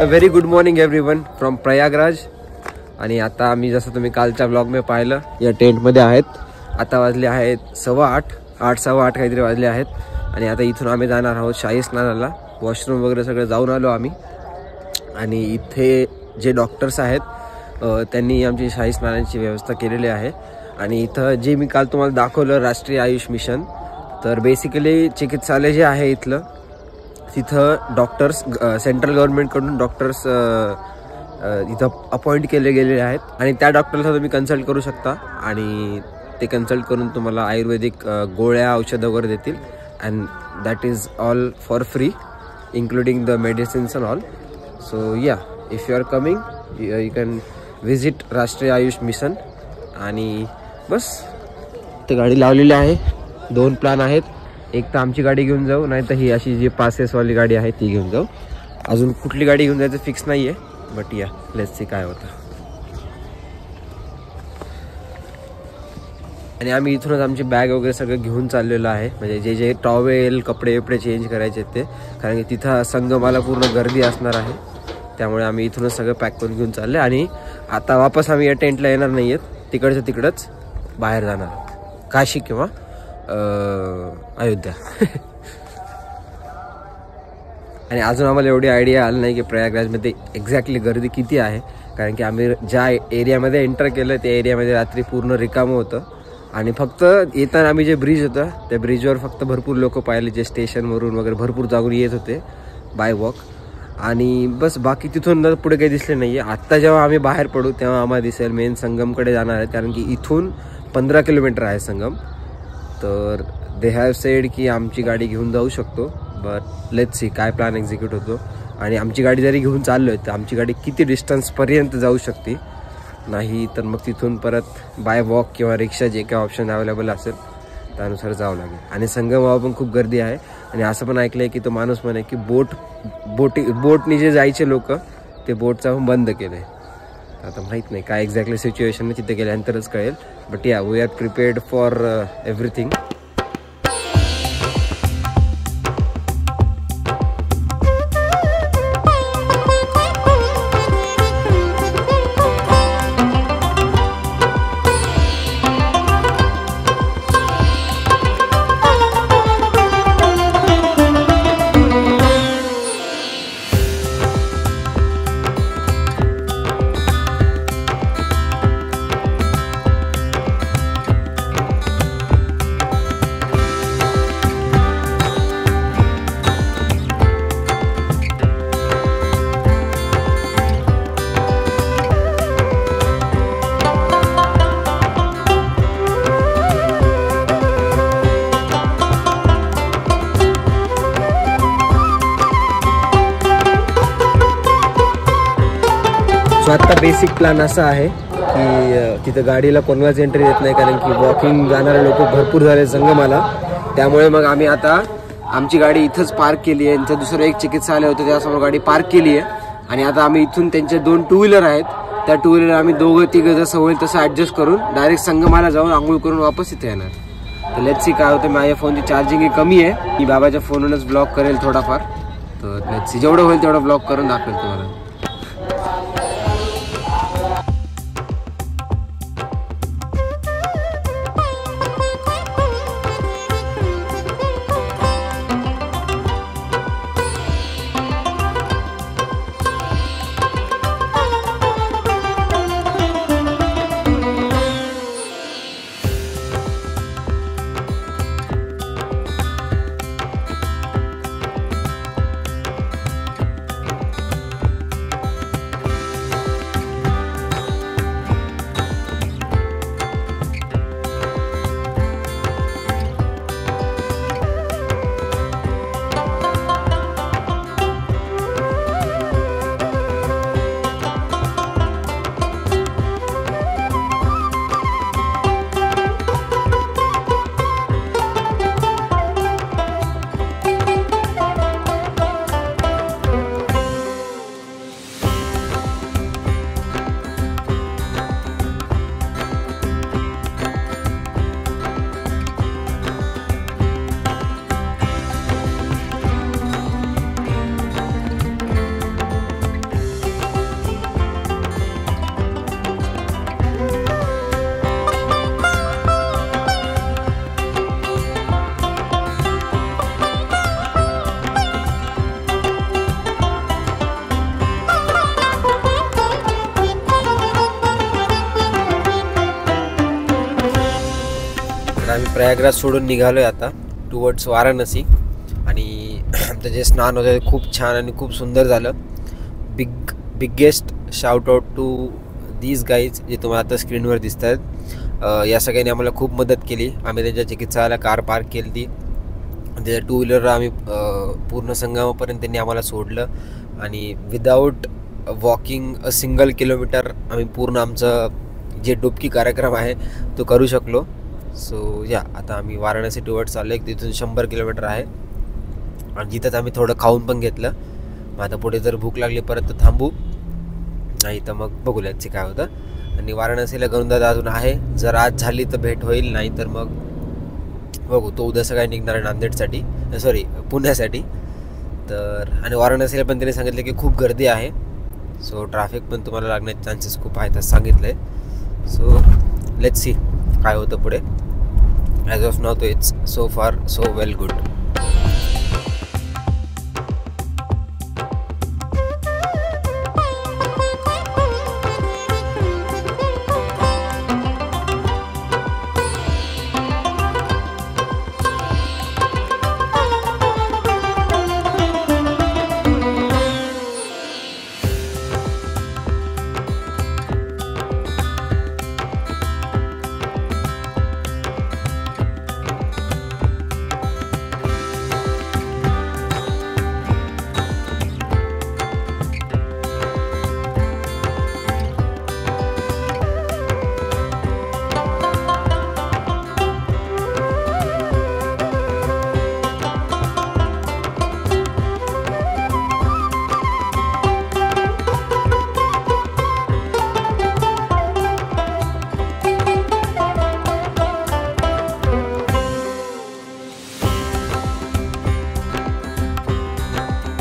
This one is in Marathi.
Very good morning everyone from Prayagraj. आणि आता आम्ही जसं तुम्ही कालच्या ब्लॉग मध्ये पाहिलं या टेंटमध्ये आहेत. आता वाजले आहेत 8:15 काहीतरी वाजले आहेत. आणि आता इथून आम्ही जाणार आहोत शाही स्नानाला. वॉशरूम वगैरे सगळं जाऊन आलो आम्ही. आणि इथे जे डॉक्टर्स आहेत त्यांनी आमची शाही स्नानाची व्यवस्था केलेली आहे. आणि इथं जे मी काल तुम्हाला दाखवलं राष्ट्रीय आयुष मिशन, तर बेसिकली चिकित्सालय जे आहे इथलं, तिथं डॉक्टर्स सेंट्रल गव्हर्नमेंटकडून डॉक्टर्स इथं अपॉइंट केले गेलेले आहेत. आणि त्या डॉक्टरला तुम्ही कन्सल्ट करू शकता आणि ते कन्सल्ट करून तुम्हाला आयुर्वेदिक गोळ्या औषधं वगैरे देतील. And that is all for free including the medicines and all. So yeah, if you are coming you can visit राष्ट्रीय आयुष मिशन. आणि बस ते गाडी लावलेली आहे. 2 प्लॅन आहेत. एक तर आमची गाडी घेऊन जाऊ, नाही तर ही अशी जी पासेसवाली गाडी आहे ती घेऊन जाऊ. अजून कुठली गाडी घेऊन जायचं फिक्स नाही आहे, बट या लेट्स सी काय होतं. आणि आम्ही इथूनच आमची बॅग वगैरे सगळं घेऊन चाललेलो आहे. म्हणजे जे जे टॉवेल कपडे वपडे चेंज करायचे ते, कारण की तिथं संगमाला पूर्ण गर्दी असणार आहे. त्यामुळे आम्ही इथूनच सगळं पॅक करून घेऊन चालले. आणि आता वापस आम्ही या टेंटला येणार नाही आहेत. तिकडचं तिकडंच बाहेर जाणार, काशी किंवा अयोध्या. आणि अजून आम्हाला एवढी आयडिया आली नाही की प्रयागराजमध्ये एक्झॅक्टली गर्दी किती आहे. कारण की आम्ही ज्या एरियामध्ये एंटर केलं त्या एरियामध्ये रात्री पूर्ण रिकामं होतं. आणि फक्त येताना आम्ही जे ब्रिज होतं त्या ब्रिजवर फक्त भरपूर लोक पाहिले, जे स्टेशनवरून वगैरे भरपूर जागून येत होते बाय वॉक. आणि बस बाकी तिथून पुढे काही दिसले नाही आहे. आत्ता जेव्हा आम्ही बाहेर पडू तेव्हा आम्हाला दिसेल मेन संगमकडे जाणार आहे. कारण की इथून 15 किलोमीटर आहे संगम. तर दे हॅव सेड की आमची गाडी घेऊन जाऊ शकतो, बट लेट्स सी काय प्लॅन एक्झिक्यूट होतो. आणि आमची गाडी जरी घेऊन चाललो आहे तर आमची गाडी किती डिस्टन्सपर्यंत जाऊ शकते, नाही तर मग तिथून परत बाय वॉक किंवा रिक्षा जे काही ऑप्शन अवेलेबल असेल त्यानुसार जावं लागेल. आणि संगमावर पण खूप गर्दी आहे. आणि असं पण ऐकलं आहे की तो माणूस म्हणे की बोटनी जे जायचे लोक ते बोटचा पण बंद केलं आहे. आता माहीत नाही काय एक्झॅक्टली सिच्युएशन तिथे गेल्यानंतरच कळेल. But yeah we are prepared for everything. So आत्ता बेसिक प्लॅन असा आहे की तिथं गाडीला कोणालाच एंट्री देत नाही, कारण की वॉकिंग जाणारे लोक भरपूर झाले संगमाला. त्यामुळे मग आम्ही आता आमची गाडी इथंच पार्क केली आहे. त्यांचं दुसरं एक चिकित्सालय होतं त्यासमोर गाडी पार्क केली आहे. आणि आता आम्ही इथून त्यांचे 2 टू व्हीलर आहेत, त्या टू व्हीलर आम्ही 2-3 जसं होईल तसं ॲडजस्ट करून डायरेक्ट संगमाला जाऊन आंघोळ करून वापस इथे येणार. तर लेट्स सी काय होतं. माझ्या फोनची चार्जिंग कमी आहे, मी बाबाच्या फोनवरूनच ब्लॉग करेल थोडाफार. तर लेट्स सी जेवढं होईल तेवढं ब्लॉग करून दाखवेल तुम्हाला. आम्ही प्रयागराज सोडून निघालो आहे आता टुवर्ड्स वाराणसी. आणि आमचं जे स्नान होतं ते खूप छान आणि खूप सुंदर झालं. Biggest shout out to these guys जे तुम्हाला आता स्क्रीनवर दिसत आहेत. या सगळ्यांनी आम्हाला खूप मदत केली. आम्ही त्यांच्या चिकित्सालयाला कार पार्क केली ती, त्याच्या टू व्हीलरवर आम्ही पूर्ण संगमापर्यंत त्यांनी आम्हाला सोडलं आणि without walking a single kilometre आम्ही पूर्ण आमचं जे डुबकी कार्यक्रम आहे तो करू शकलो. सो या आता आम्ही वाराणसी टुवर्ड्स चाललो आहे. तिथून 100 किलोमीटर आहे आणि जिथंच आम्ही थोडं खाऊन पण घेतलं. मग आता पुढे जर भूक लागली परत तर थांबू, नाही तर मग बघूयाचे काय होतं. आणि वाराणसीला गरुडदादा अजून आहे, जर आज झाली तर भेट होईल, नाही तर मग बघू. तो उद्या सकाळी निघणार आहे नांदेडसाठी, पुण्यासाठी. तर आणि वाराणसीला पण त्यांनी सांगितलं की खूप गर्दी आहे, सो ट्रॅफिक पण तुम्हाला लागण्याचे चान्सेस खूप आहेत असं सांगितलं आहे. सो लेट्स सी काय होतं पुढे. ॲज ऑफ नाव तो इट्स सो फार सो वेल गुड.